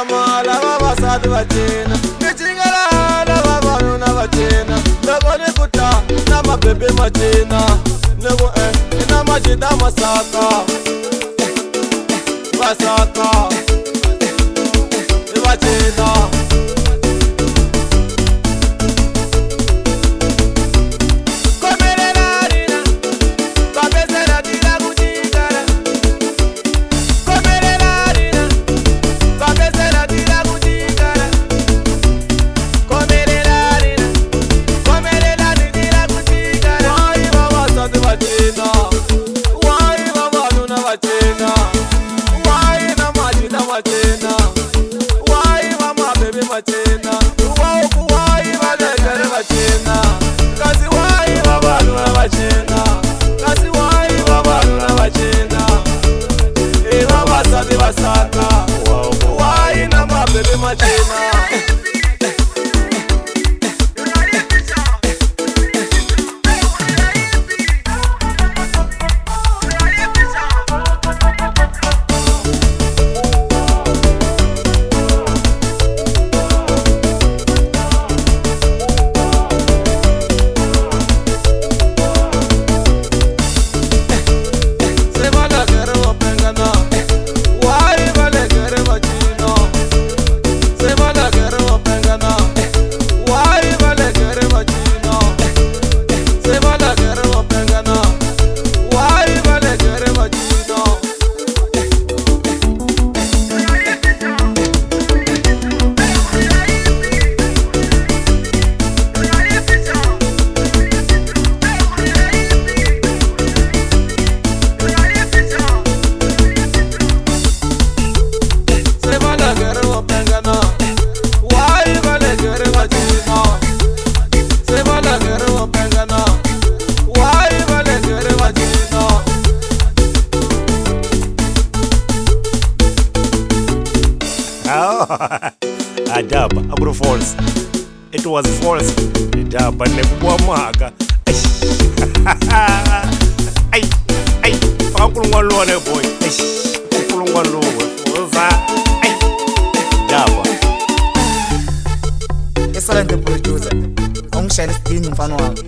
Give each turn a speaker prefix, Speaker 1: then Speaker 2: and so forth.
Speaker 1: mala vavasati va cina ni cingelala vavanuna va cina loko ni ku ta na mabebe ma cina ni ku na majita masaka vasaka i va cina
Speaker 2: Adaba, abro false. It was false. Adaba nebwa maka. Ay, ay, pakulungwa lone boy. Pakulungwa lone. Oza. Ay. Adaba.
Speaker 3: Excellent producer. Ongishayela isidini mfana wami.